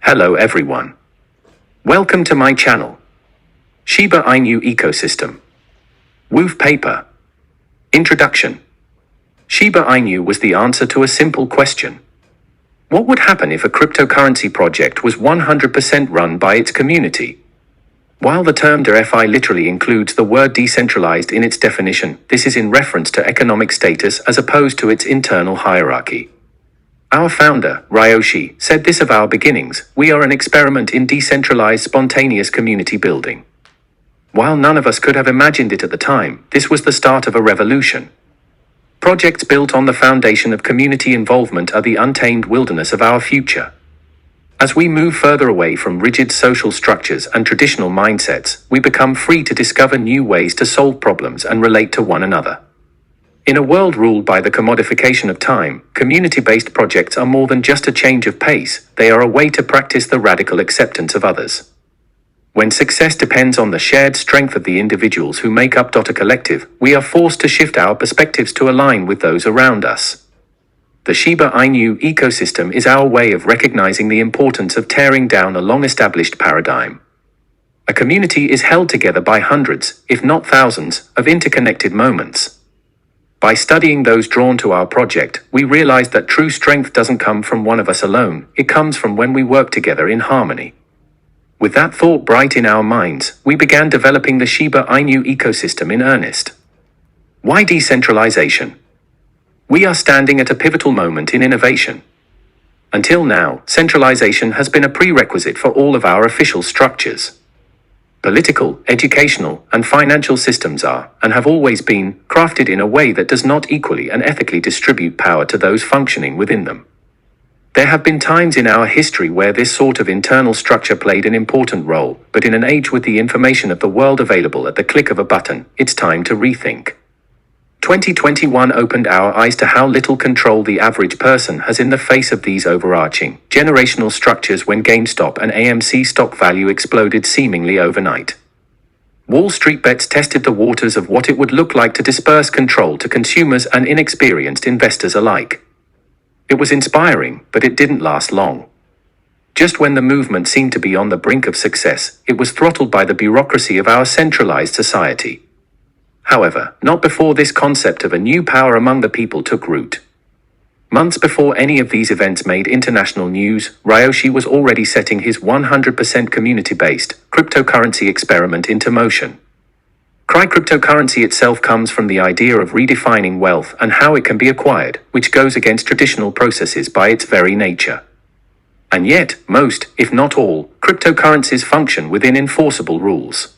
Hello everyone. Welcome to my channel. Shiba Inu Ecosystem. Whitepaper. Introduction. Shiba Inu was the answer to a simple question. What would happen if a cryptocurrency project was 100% run by its community? While the term DeFi literally includes the word decentralized in its definition, this is in reference to economic status as opposed to its internal hierarchy. Our founder, Ryoshi, said this of our beginnings: we are an experiment in decentralized spontaneous community building. While none of us could have imagined it at the time, this was the start of a revolution. Projects built on the foundation of community involvement are the untamed wilderness of our future. As we move further away from rigid social structures and traditional mindsets, we become free to discover new ways to solve problems and relate to one another. In a world ruled by the commodification of time, community-based projects are more than just a change of pace, they are a way to practice the radical acceptance of others. When success depends on the shared strength of the individuals who make up a collective, we are forced to shift our perspectives to align with those around us. The Shiba Inu ecosystem is our way of recognizing the importance of tearing down a long-established paradigm. A community is held together by hundreds, if not thousands, of interconnected moments. By studying those drawn to our project, we realized that true strength doesn't come from one of us alone, it comes from when we work together in harmony. With that thought bright in our minds, we began developing the Shiba Inu ecosystem in earnest. Why decentralization? We are standing at a pivotal moment in innovation. Until now, centralization has been a prerequisite for all of our official structures. Political, educational, and financial systems are, and have always been, crafted in a way that does not equally and ethically distribute power to those functioning within them. There have been times in our history where this sort of internal structure played an important role, but in an age with the information of the world available at the click of a button, it's time to rethink. 2021 opened our eyes to how little control the average person has in the face of these overarching, generational structures when GameStop and AMC stock value exploded seemingly overnight. Wall Street bets tested the waters of what it would look like to disperse control to consumers and inexperienced investors alike. It was inspiring, but it didn't last long. Just when the movement seemed to be on the brink of success, it was throttled by the bureaucracy of our centralized society. However, not before this concept of a new power among the people took root. Months before any of these events made international news, Ryoshi was already setting his 100% community-based, cryptocurrency experiment into motion. Cryptocurrency itself comes from the idea of redefining wealth and how it can be acquired, which goes against traditional processes by its very nature. And yet, most, if not all, cryptocurrencies function within enforceable rules.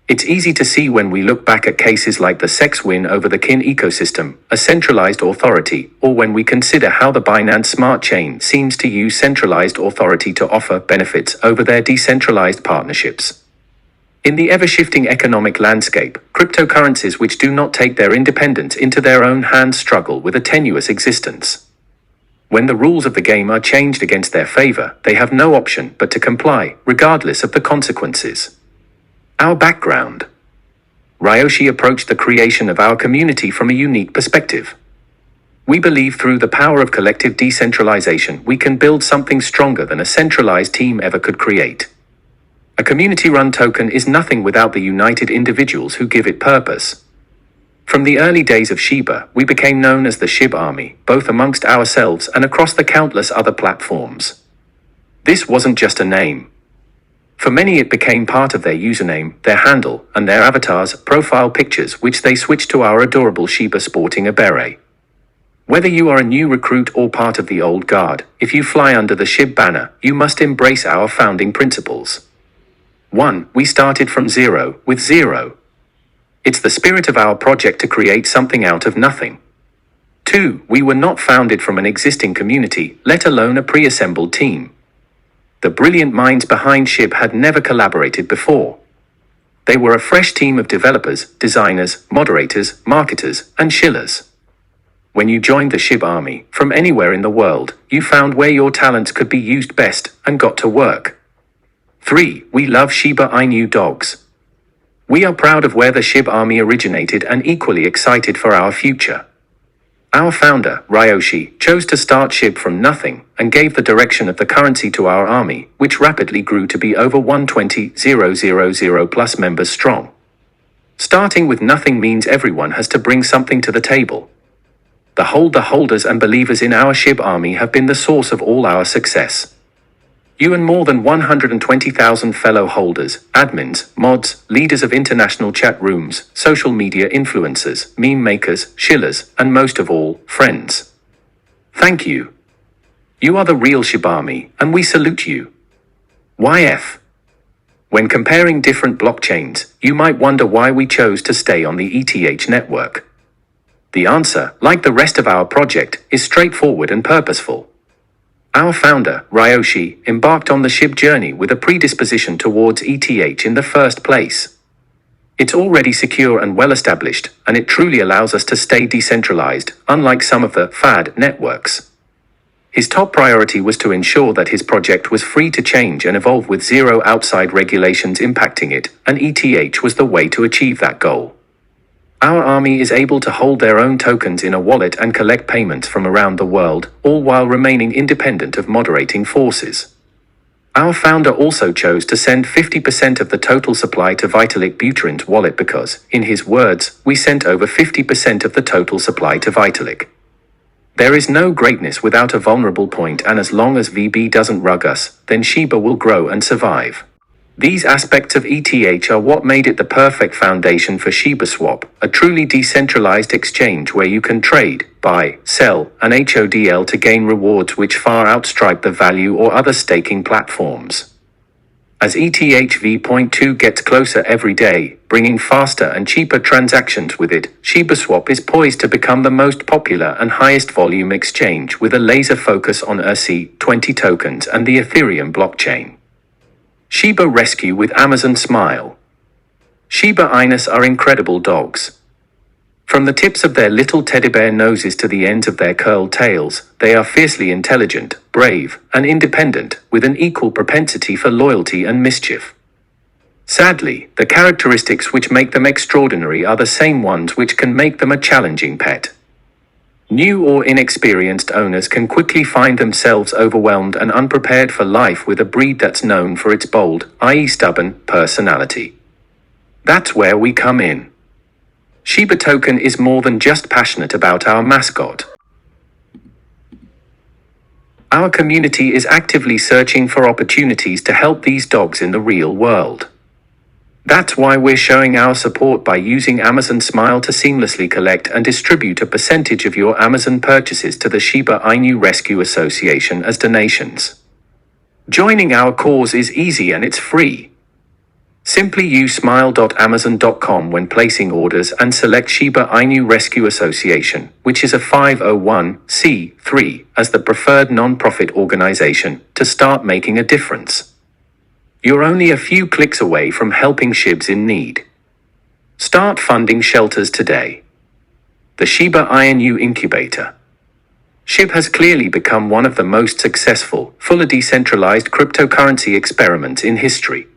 It's easy to see when we look back at cases like the SEX win over the Kin ecosystem, a centralized authority, or when we consider how the Binance Smart Chain seems to use centralized authority to offer benefits over their decentralized partnerships. In the ever-shifting economic landscape, cryptocurrencies which do not take their independence into their own hands struggle with a tenuous existence. When the rules of the game are changed against their favor, they have no option but to comply, regardless of the consequences. Our background. Ryoshi approached the creation of our community from a unique perspective. We believe through the power of collective decentralization we can build something stronger than a centralized team ever could create. A community-run token is nothing without the united individuals who give it purpose. From the early days of Shiba, we became known as the Shib Army, both amongst ourselves and across the countless other platforms. This wasn't just a name. For many it became part of their username, their handle, and their avatars' profile pictures which they switched to our adorable Shiba sporting a beret. Whether you are a new recruit or part of the old guard, if you fly under the Shib banner, you must embrace our founding principles. 1. We started from zero, with zero. It's the spirit of our project to create something out of nothing. 2. We were not founded from an existing community, let alone a pre-assembled team. The brilliant minds behind Shib had never collaborated before. They were a fresh team of developers, designers, moderators, marketers, and shillers. When you joined the Shib Army, from anywhere in the world, you found where your talents could be used best, and got to work. 3. We love Shiba Inu dogs. We are proud of where the Shib Army originated and equally excited for our future. Our founder, Ryoshi, chose to start Shib from nothing and gave the direction of the currency to our army, which rapidly grew to be over 120,000 plus members strong. Starting with nothing means everyone has to bring something to the table. The holders and believers in our Shib army have been the source of all our success. You and more than 120,000 fellow holders, admins, mods, leaders of international chat rooms, social media influencers, meme makers, shillers, and most of all, friends. Thank you. You are the real Shibami, and we salute you. YF. When comparing different blockchains, you might wonder why we chose to stay on the ETH network. The answer, like the rest of our project, is straightforward and purposeful. Our founder, Ryoshi, embarked on the Shib journey with a predisposition towards ETH in the first place. It's already secure and well established, and it truly allows us to stay decentralized, unlike some of the FAD networks. His top priority was to ensure that his project was free to change and evolve with zero outside regulations impacting it, and ETH was the way to achieve that goal. Our army is able to hold their own tokens in a wallet and collect payments from around the world, all while remaining independent of moderating forces. Our founder also chose to send 50% of the total supply to Vitalik Buterin's wallet because, in his words, we sent over 50% of the total supply to Vitalik. There is no greatness without a vulnerable point, and as long as VB doesn't rug us, then Shiba will grow and survive. These aspects of ETH are what made it the perfect foundation for ShibaSwap, a truly decentralized exchange where you can trade, buy, sell, and HODL to gain rewards which far outstrip the value or other staking platforms. As ETH v.2 gets closer every day, bringing faster and cheaper transactions with it, ShibaSwap is poised to become the most popular and highest volume exchange with a laser focus on ERC-20 tokens and the Ethereum blockchain. Shiba Rescue with Amazon Smile. Shiba Inus are incredible dogs. From the tips of their little teddy bear noses to the ends of their curled tails, they are fiercely intelligent, brave, and independent, with an equal propensity for loyalty and mischief. Sadly, the characteristics which make them extraordinary are the same ones which can make them a challenging pet. New or inexperienced owners can quickly find themselves overwhelmed and unprepared for life with a breed that's known for its bold, i.e. stubborn, personality. That's where we come in. Shiba Token is more than just passionate about our mascot. Our community is actively searching for opportunities to help these dogs in the real world. That's why we're showing our support by using Amazon Smile to seamlessly collect and distribute a percentage of your Amazon purchases to the Shiba Inu Rescue Association as donations. Joining our cause is easy and it's free. Simply use smile.amazon.com when placing orders and select Shiba Inu Rescue Association, which is a 501c3, as the preferred non-profit organization, to start making a difference. You're only a few clicks away from helping Shibs in need. Start funding shelters today. The Shiba Inu Incubator. Shib has clearly become one of the most successful, fully decentralized cryptocurrency experiments in history.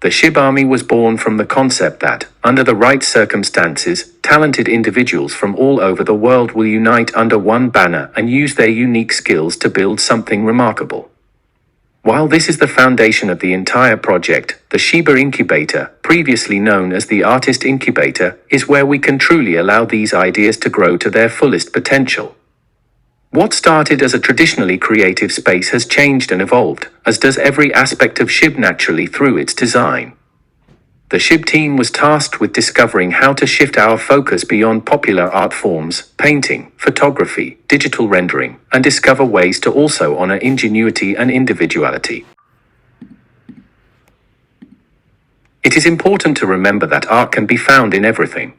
The Shib army was born from the concept that, under the right circumstances, talented individuals from all over the world will unite under one banner and use their unique skills to build something remarkable. While this is the foundation of the entire project, the Shiba Incubator, previously known as the Artist Incubator, is where we can truly allow these ideas to grow to their fullest potential. What started as a traditionally creative space has changed and evolved, as does every aspect of Shib naturally through its design. The Shib team was tasked with discovering how to shift our focus beyond popular art forms, painting, photography, digital rendering, and discover ways to also honor ingenuity and individuality. It is important to remember that art can be found in everything.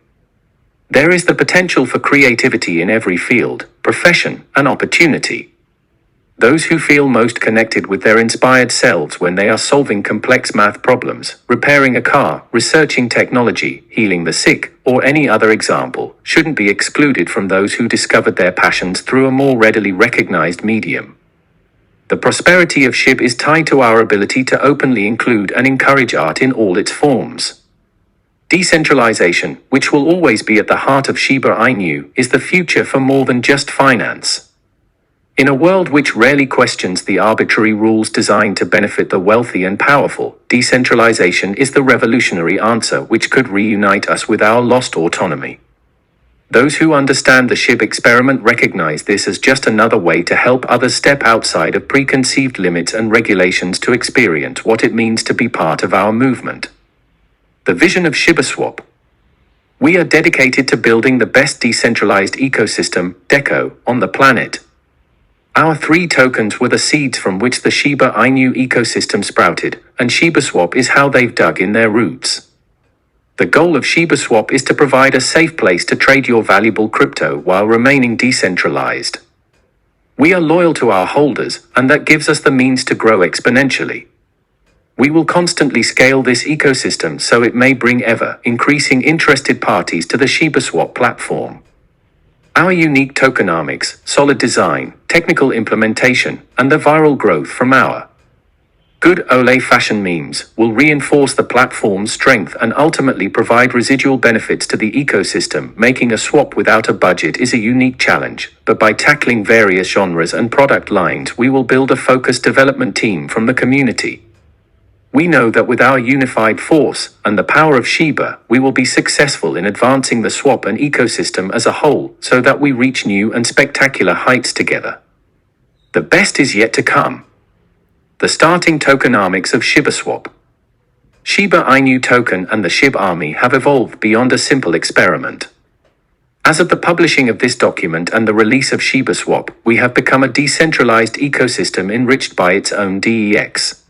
There is the potential for creativity in every field, profession, and opportunity. Those who feel most connected with their inspired selves when they are solving complex math problems, repairing a car, researching technology, healing the sick, or any other example, shouldn't be excluded from those who discovered their passions through a more readily recognized medium. The prosperity of Shib is tied to our ability to openly include and encourage art in all its forms. Decentralization, which will always be at the heart of Shiba Inu, is the future for more than just finance. In a world which rarely questions the arbitrary rules designed to benefit the wealthy and powerful, decentralization is the revolutionary answer which could reunite us with our lost autonomy. Those who understand the Shib experiment recognize this as just another way to help others step outside of preconceived limits and regulations to experience what it means to be part of our movement. The Vision of ShibaSwap. We are dedicated to building the best decentralized ecosystem, DECO, on the planet. Our 3 tokens were the seeds from which the Shiba Inu ecosystem sprouted, and ShibaSwap is how they've dug in their roots. The goal of ShibaSwap is to provide a safe place to trade your valuable crypto while remaining decentralized. We are loyal to our holders, and that gives us the means to grow exponentially. We will constantly scale this ecosystem so it may bring ever-increasing interested parties to the ShibaSwap platform. Our unique tokenomics, solid design, technical implementation, and the viral growth from our good old-fashioned memes will reinforce the platform's strength and ultimately provide residual benefits to the ecosystem. Making a swap without a budget is a unique challenge, but by tackling various genres and product lines, we will build a focused development team from the community. We know that with our unified force and the power of Shiba, we will be successful in advancing the swap and ecosystem as a whole so that we reach new and spectacular heights together. The best is yet to come. The starting tokenomics of ShibaSwap. Shiba Inu token and the Shib army have evolved beyond a simple experiment. As of the publishing of this document and the release of ShibaSwap, we have become a decentralized ecosystem enriched by its own DEX.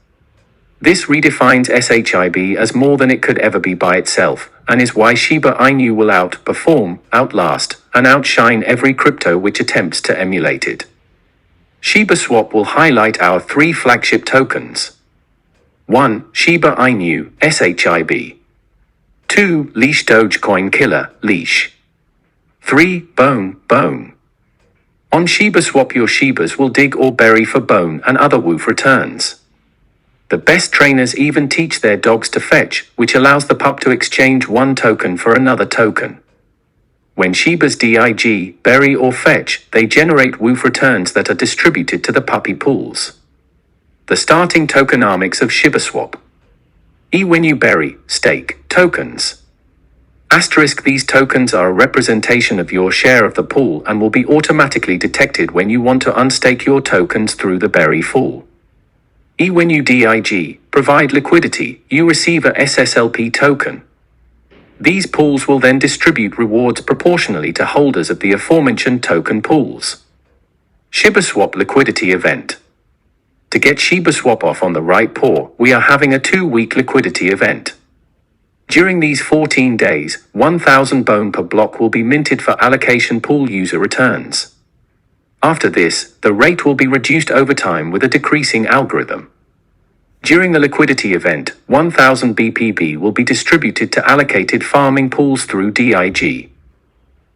This redefines SHIB as more than it could ever be by itself, and is why Shiba Inu will outperform, outlast, and outshine every crypto which attempts to emulate it. ShibaSwap will highlight our 3 flagship tokens. 1. Shiba Inu, SHIB. 2. Leash Dogecoin Killer, Leash. 3. Bone. On ShibaSwap your Shibas will dig or bury for bone and other woof returns. The best trainers even teach their dogs to fetch, which allows the pup to exchange one token for another token. When Shibas dig, bury or fetch, they generate woof returns that are distributed to the puppy pools. The starting tokenomics of ShibaSwap. When you bury, stake, tokens. Asterisk these tokens are a representation of your share of the pool and will be automatically detected when you want to unstake your tokens through the bury pool. When you dig, provide liquidity, you receive a SSLP token. These pools will then distribute rewards proportionally to holders of the aforementioned token pools. ShibaSwap Liquidity Event. To get ShibaSwap off on the right paw, we are having a 2-week liquidity event. During these 14 days, 1,000 bone per block will be minted for allocation pool user returns. After this, the rate will be reduced over time with a decreasing algorithm. During the liquidity event, 1,000 BPB will be distributed to allocated farming pools through dig.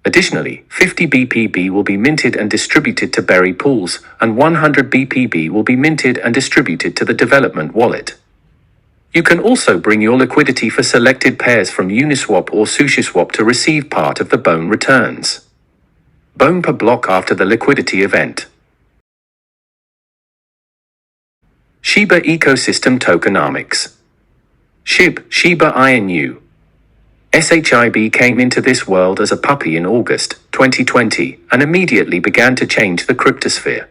Additionally, 50 BPB will be minted and distributed to bury pools, and 100 BPB will be minted and distributed to the development wallet. You can also bring your liquidity for selected pairs from Uniswap or SushiSwap to receive part of the bone returns. Bone per block after the liquidity event. Shiba Ecosystem Tokenomics. Shib, Shiba Inu. SHIB came into this world as a puppy in August 2020 and immediately began to change the cryptosphere.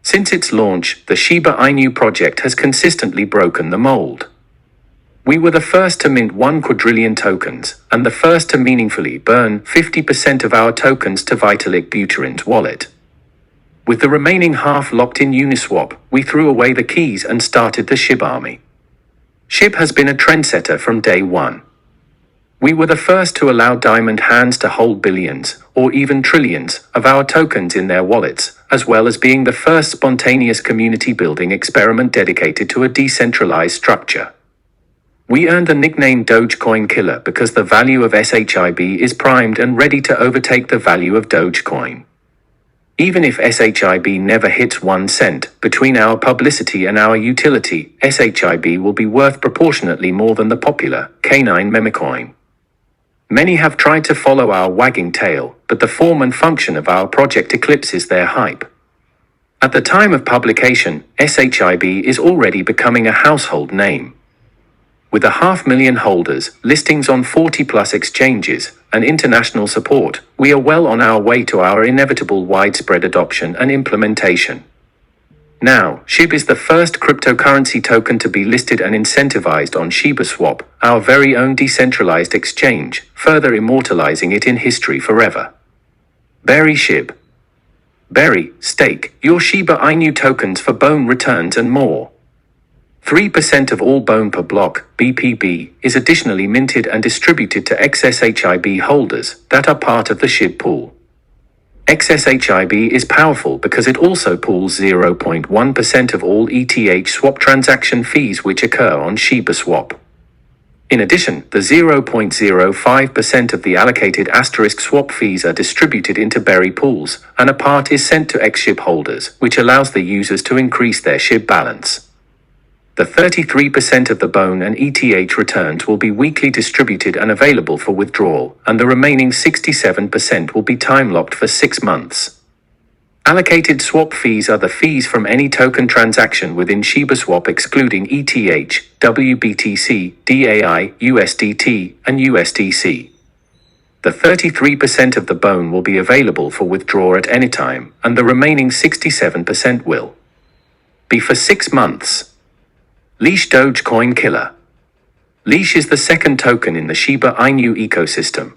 Since its launch, the Shiba Inu project has consistently broken the mold. We were the first to mint 1 quadrillion tokens, and the first to meaningfully burn 50% of our tokens to Vitalik Buterin's wallet. With the remaining half locked in Uniswap, we threw away the keys and started the Shib army. Shib has been a trendsetter from day one. We were the first to allow diamond hands to hold billions, or even trillions, of our tokens in their wallets, as well as being the first spontaneous community-building experiment dedicated to a decentralized structure. We earned the nickname Dogecoin Killer because the value of SHIB is primed and ready to overtake the value of Dogecoin. Even if SHIB never hits 1 cent, between our publicity and our utility, SHIB will be worth proportionately more than the popular canine memecoin. Many have tried to follow our wagging tail, but the form and function of our project eclipses their hype. At the time of publication, SHIB is already becoming a household name. With 500,000 holders, listings on 40+ exchanges, and international support, we are well on our way to our inevitable widespread adoption and implementation. Now, Shib is the first cryptocurrency token to be listed and incentivized on ShibaSwap, our very own decentralized exchange, further immortalizing it in history forever. Bury Shib. Bury, stake, your Shiba Inu tokens for bone returns and more. 3% of all bone per block, BPB, is additionally minted and distributed to XSHIB holders that are part of the Shib pool. XSHIB is powerful because it also pools 0.1% of all ETH swap transaction fees which occur on ShibaSwap. In addition, the 0.05% of the allocated asterisk swap fees are distributed into Bury pools, and a part is sent to XShib holders, which allows the users to increase their Shib balance. The 33% of the bone and ETH returns will be weekly distributed and available for withdrawal, and the remaining 67% will be time-locked for 6 months. Allocated swap fees are the fees from any token transaction within ShibaSwap excluding ETH, WBTC, DAI, USDT, and USDC. The 33% of the bone will be available for withdrawal at any time, and the remaining 67% will be for 6 months. Leash Dogecoin Killer. Leash is the second token in the Shiba Inu ecosystem.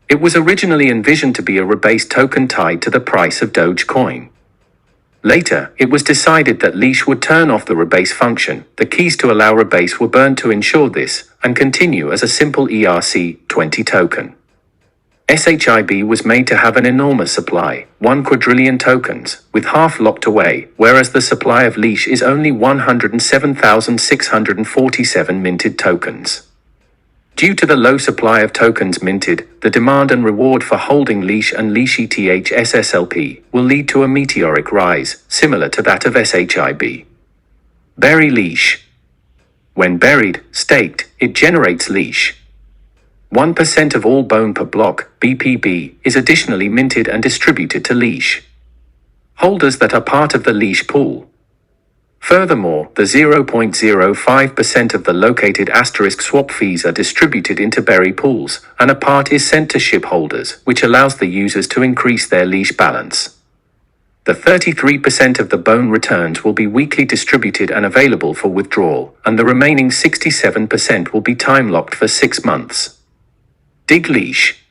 It was originally envisioned to be a rebased token tied to the price of Dogecoin. Later, it was decided that Leash would turn off the rebase function. The keys to allow rebase were burned to ensure this, and continue as a simple ERC-20 token. SHIB was made to have an enormous supply, 1 quadrillion tokens, with half locked away, whereas the supply of Leash is only 107,647 minted tokens. Due to the low supply of tokens minted, the demand and reward for holding Leash and Leash ETH SSLP will lead to a meteoric rise, similar to that of SHIB. Bury Leash. When buried, staked, it generates Leash. 1% of all bone per block, BPB, is additionally minted and distributed to Leash holders that are part of the Leash pool. Furthermore, the 0.05% of the located asterisk swap fees are distributed into Bury pools, and a part is sent to Shib holders, which allows the users to increase their Leash balance. The 33% of the bone returns will be weekly distributed and available for withdrawal, and the remaining 67% will be time-locked for 6 months. Dig Leash.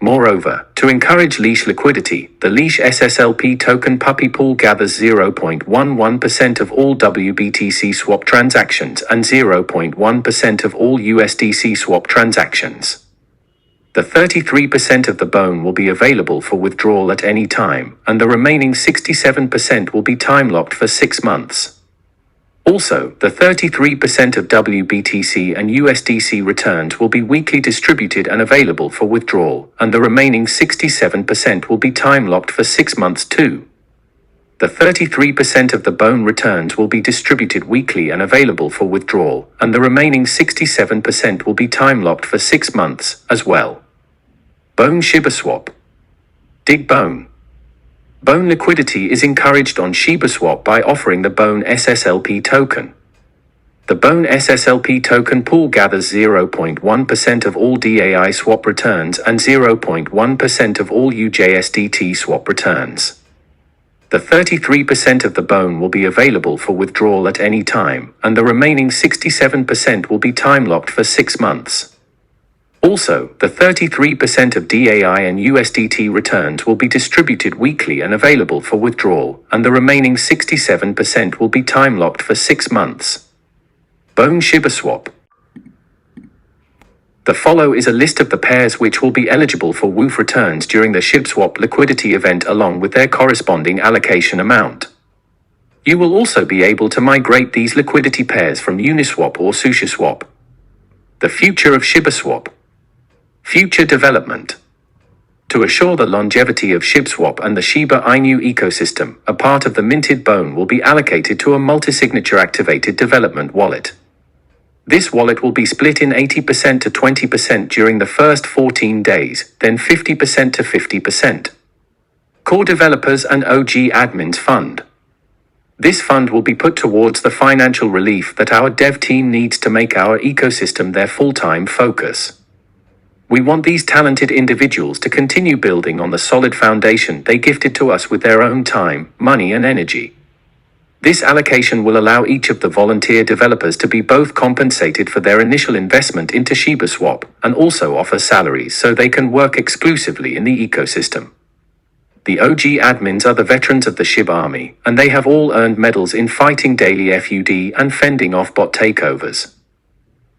Moreover, to encourage Leash liquidity, the Leash SSLP token puppy pool gathers 0.11% of all WBTC swap transactions and 0.1% of all USDC swap transactions. The 33% of the bone will be available for withdrawal at any time, and the remaining 67% will be time-locked for 6 months. Also, the 33% of WBTC and USDC returns will be weekly distributed and available for withdrawal, and the remaining 67% will be time-locked for 6 months too. The 33% of the bone returns will be distributed weekly and available for withdrawal, and the remaining 67% will be time-locked for 6 months as well. Bone ShibaSwap. Dig Bone. Bone liquidity is encouraged on ShibaSwap by offering the Bone SSLP token. The Bone SSLP token pool gathers 0.1% of all DAI swap returns and 0.1% of all UJSDT swap returns. The 33% of the bone will be available for withdrawal at any time, and the remaining 67% will be time-locked for 6 months. Also, the 33% of DAI and USDT returns will be distributed weekly and available for withdrawal, and the remaining 67% will be time-locked for 6 months. Bone ShibaSwap. The follow is a list of the pairs which will be eligible for WOOF returns during the ShibaSwap liquidity event along with their corresponding allocation amount. You will also be able to migrate these liquidity pairs from Uniswap or SushiSwap. The future of ShibaSwap. Future development. To assure the longevity of ShibaSwap and the Shiba Inu ecosystem, a part of the minted bone will be allocated to a multi-signature activated development wallet. This wallet will be split in 80% to 20% during the first 14 days, then 50% to 50%. Core Developers and OG Admins Fund. This fund will be put towards the financial relief that our dev team needs to make our ecosystem their full-time focus. We want these talented individuals to continue building on the solid foundation they gifted to us with their own time, money, and energy. This allocation will allow each of the volunteer developers to be both compensated for their initial investment into ShibaSwap and also offer salaries so they can work exclusively in the ecosystem. The OG admins are the veterans of the Shib army, and they have all earned medals in fighting daily FUD and fending off bot takeovers.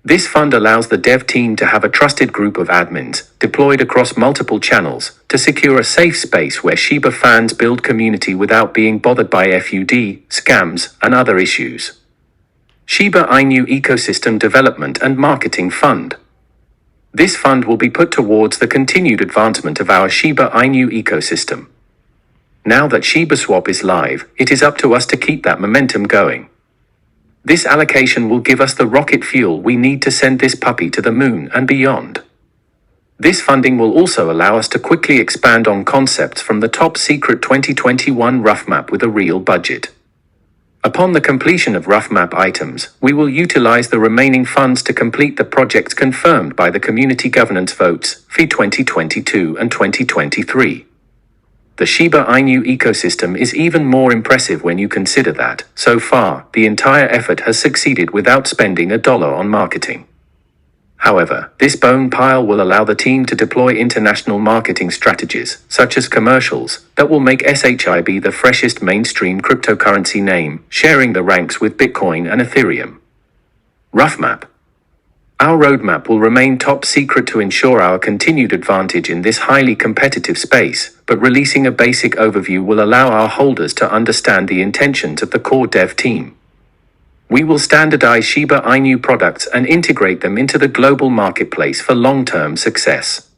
This fund allows the dev team to have a trusted group of admins, deployed across multiple channels, to secure a safe space where Shiba fans build community without being bothered by FUD, scams, and other issues. Shiba Inu Ecosystem Development and Marketing Fund. This fund will be put towards the continued advancement of our Shiba Inu ecosystem. Now that ShibaSwap is live, it is up to us to keep that momentum going. This allocation will give us the rocket fuel we need to send this puppy to the moon and beyond. This funding will also allow us to quickly expand on concepts from the top secret 2021 Ruffmap with a real budget. Upon the completion of Ruffmap items, we will utilize the remaining funds to complete the projects confirmed by the community governance votes, FI 2022 and 2023. The Shiba Inu ecosystem is even more impressive when you consider that, so far, the entire effort has succeeded without spending a dollar on marketing. However, this bone pile will allow the team to deploy international marketing strategies, such as commercials, that will make SHIB the freshest mainstream cryptocurrency name, sharing the ranks with Bitcoin and Ethereum. Ruffmap. Our roadmap will remain top secret to ensure our continued advantage in this highly competitive space, but releasing a basic overview will allow our holders to understand the intentions of the core dev team. We will standardize Shiba Inu products and integrate them into the global marketplace for long-term success.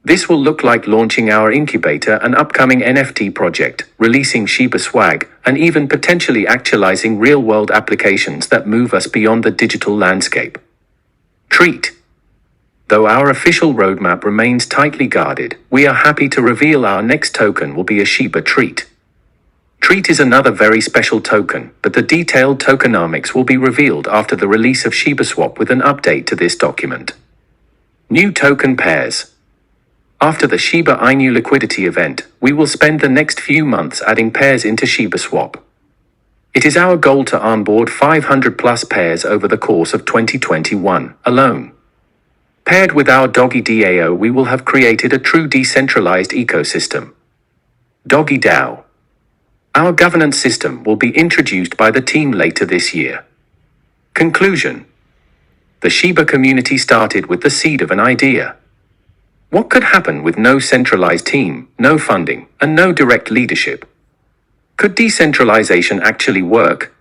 This will look like launching our incubator and upcoming NFT project, releasing Shiba Swag, and even potentially actualizing real-world applications that move us beyond the digital landscape. Treat. Though our official roadmap remains tightly guarded, we are happy to reveal our next token will be a Shiba Treat. Treat is another very special token, but the detailed tokenomics will be revealed after the release of ShibaSwap with an update to this document. New token pairs. After the Shiba Inu Liquidity event, we will spend the next few months adding pairs into ShibaSwap. It is our goal to onboard 500 plus pairs over the course of 2021 alone. Paired with our Doggy Dao, we will have created a true decentralized ecosystem. Doggy Dao. Our governance system will be introduced by the team later this year. Conclusion. The Shiba community started with the seed of an idea. What could happen with no centralized team, no funding, and no direct leadership? Could decentralization actually work?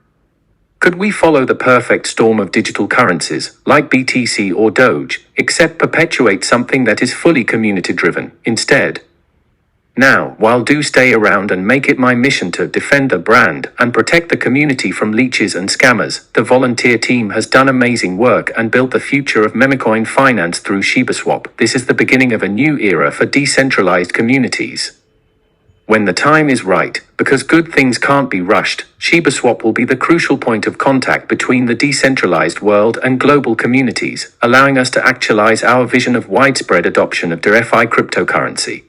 Could we follow the perfect storm of digital currencies, like BTC or Doge, except perpetuate something that is fully community-driven, instead? Now, while do stay around and make it my mission to defend the brand and protect the community from leeches and scammers, the volunteer team has done amazing work and built the future of memecoin finance through ShibaSwap. This is the beginning of a new era for decentralized communities. When the time is right, because good things can't be rushed, ShibaSwap will be the crucial point of contact between the decentralized world and global communities, allowing us to actualize our vision of widespread adoption of DeFi cryptocurrency.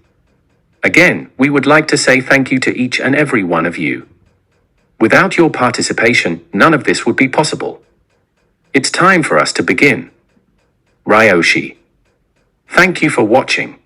Again, we would like to say thank you to each and every one of you. Without your participation, none of this would be possible. It's time for us to begin. Ryoshi. Thank you for watching.